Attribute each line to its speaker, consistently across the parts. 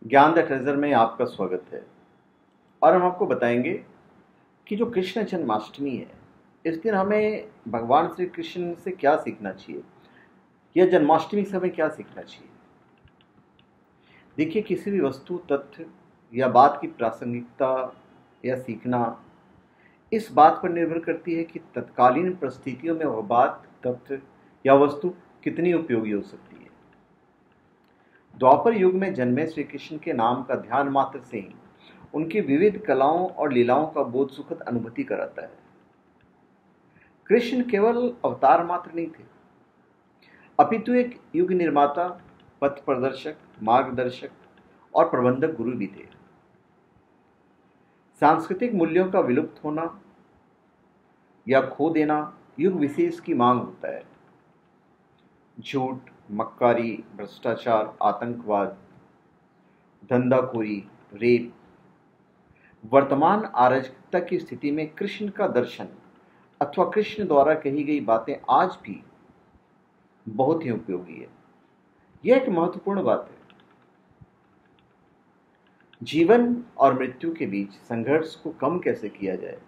Speaker 1: ज्ञान the treasure में आपका स्वागत है। और हम आपको बताएंगे कि जो कृष्ण जन्माष्टमी है, इस दिन हमें भगवान श्री कृष्ण से क्या सीखना चाहिए या जन्माष्टमी से हमें क्या सीखना चाहिए। देखिए, किसी भी वस्तु, तथ्य या बात की प्रासंगिकता या सीखना इस बात पर निर्भर करती है कि तत्कालीन परिस्थितियों में वह बात, तथ्य या वस्तु कितनी उपयोगी हो सकती है। द्वापर युग में जन्मे श्री कृष्ण के नाम का ध्यान मात्र से ही उनकी विविध कलाओं और लीलाओं का बोध सुखद अनुभूति कराता है। कृष्ण केवल अवतार मात्र नहीं थे, अपितु एक युग निर्माता, पथ प्रदर्शक, मार्गदर्शक और प्रबंधक गुरु भी थे। सांस्कृतिक मूल्यों का विलुप्त होना या खो देना युग विशेष की मांग होता है। झूठ, मक्कारी, भ्रष्टाचार, आतंकवाद, धंधाखोरी, रेप, वर्तमान अराजकता की स्थिति में कृष्ण का दर्शन अथवा कृष्ण द्वारा कही गई बातें आज भी बहुत ही उपयोगी है। यह एक महत्वपूर्ण बात है। जीवन और मृत्यु के बीच संघर्ष को कम कैसे किया जाए,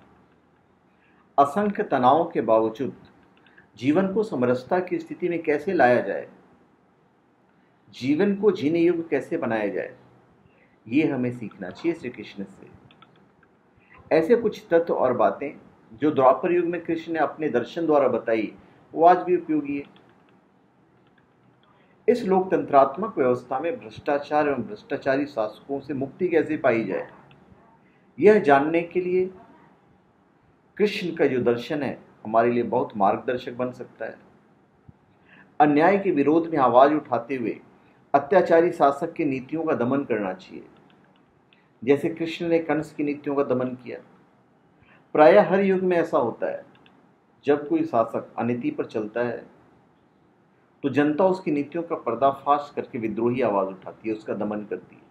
Speaker 1: असंख्य तनावों के बावजूद जीवन को समरसता की स्थिति में कैसे लाया जाए, जीवन को जीने योग्य कैसे बनाया जाए, ये हमें सीखना चाहिए श्री कृष्ण से। ऐसे कुछ तत्व और बातें जो द्वापर युग में कृष्ण ने अपने दर्शन द्वारा बताई, वो आज भी उपयोगी है। इस लोकतंत्रात्मक व्यवस्था में भ्रष्टाचार एवं भ्रष्टाचारी शासकों से मुक्ति कैसे पाई जाए, यह जानने के लिए कृष्ण का जो दर्शन है हमारे लिए बहुत मार्गदर्शक बन सकता है। अन्याय के विरोध में आवाज उठाते हुए अत्याचारी शासक की नीतियों का दमन करना चाहिए, जैसे कृष्ण ने कंस की नीतियों का दमन किया। प्रायः हर युग में ऐसा होता है, जब कोई शासक अनीति पर चलता है तो जनता उसकी नीतियों का पर्दाफाश करके विद्रोही आवाज उठाती है, उसका दमन करती है।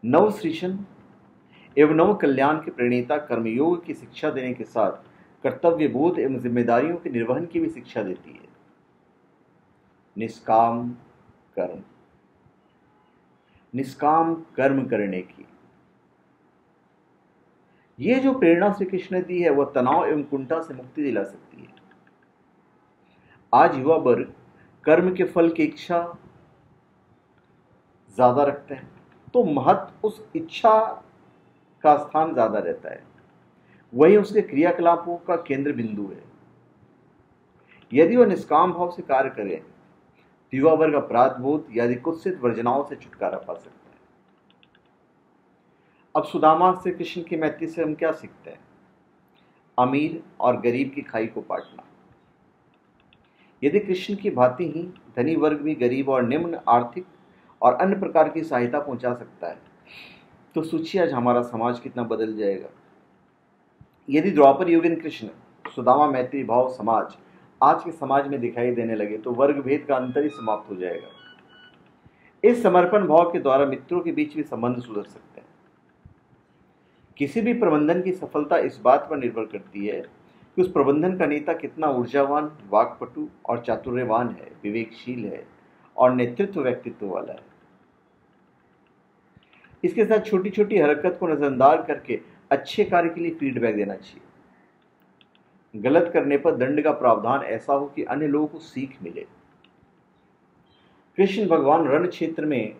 Speaker 1: नव सृजन एवं नव कल्याण के प्रणेता कर्मयोग की शिक्षा देने के साथ कर्तव्य बोध एवं जिम्मेदारियों के निर्वहन की भी शिक्षा देती है। निष्काम कर्म, निष्काम कर्म करने की ये जो प्रेरणा श्री कृष्ण ने दी है, वह तनाव एवं कुंठा से मुक्ति दिला सकती है। आज युवा वर्ग कर्म के फल की इच्छा ज्यादा रखते हैं, तो महत्व उस इच्छा का स्थान ज्यादा रहता है, वही उसके क्रियाकलापों का केंद्र बिंदु है। यदि वह निष्काम भाव से कार्य करे तो युवा वर्ग अपराध बोध यादि कुत्सित वर्जनाओं से छुटकारा पा सकता है। अब सुदामा से कृष्ण की मैत्री से हम क्या सीखते हैं? अमीर और गरीब की खाई को पाटना। यदि कृष्ण की भांति ही धनी वर्ग भी गरीब और निम्न आर्थिक और अन्य प्रकार की सहायता पहुंचा सकता है, तो सोचिए आज हमारा समाज कितना बदल जाएगा। यदि द्वापर युगीन कृष्ण, सुदामा मैत्री भाव समाज आज के समाज में दिखाई देने लगे तो वर्ग भेद का अंतर ही समाप्त हो जाएगा। इस समर्पण भाव के द्वारा मित्रों के बीच भी संबंध सुधर सकते हैं। किसी भी प्रबंधन की सफलता इस बात पर निर्भर करती है कि उस प्रबंधन का नेता कितना ऊर्जावान, वाक्पटु और चातुर्यवान है, विवेकशील है और नेतृत्व व्यक्तित्व वाला है। इसके साथ छोटी छोटी हरकत को नजरअंदाज करके अच्छे कार्य के लिए फीडबैक देना चाहिए। गलत करने पर दंड का प्रावधान ऐसा हो कि अन्य लोगों को सीख मिले। कृष्ण भगवान रण क्षेत्र में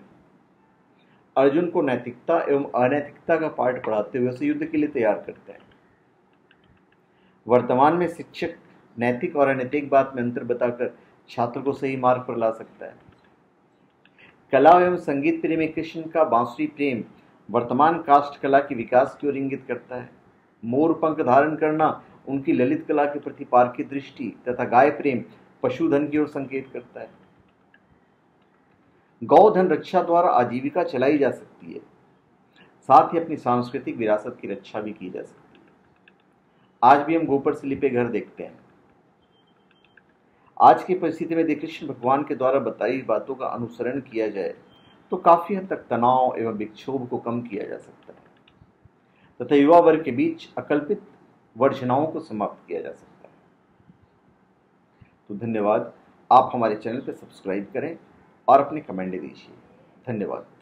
Speaker 1: अर्जुन को नैतिकता एवं अनैतिकता का पाठ पढ़ाते हुए उसे युद्ध के लिए तैयार करते हैं। वर्तमान में शिक्षक नैतिक और अनैतिक बात में अंतर बताकर छात्र को सही मार्ग पर ला सकता है। कला एवं संगीत प्रेमी कृष्ण का बांसुरी प्रेम वर्तमान काष्ठ कला के विकास की ओर इंगित करता है। मोर पंख धारण करना उनकी ललित कला के प्रति पारखी दृष्टि तथा गाय प्रेम पशुधन की ओर संकेत करता है। गौधन रक्षा द्वारा आजीविका चलाई जा सकती है, साथ ही अपनी सांस्कृतिक विरासत की रक्षा भी की जा सकती है। आज भी हम गोबर से लिपे घर देखते हैं। आज की परिस्थिति में यदि कृष्ण भगवान के द्वारा बताई बातों का अनुसरण किया जाए तो काफी हद तक तनाव एवं विक्षोभ को कम किया जा सकता है तथा युवा वर्ग के बीच अकल्पित वर्जनाओं को समाप्त किया जा सकता है। तो धन्यवाद। आप हमारे चैनल पर सब्सक्राइब करें और अपने कमेंट दीजिए। धन्यवाद।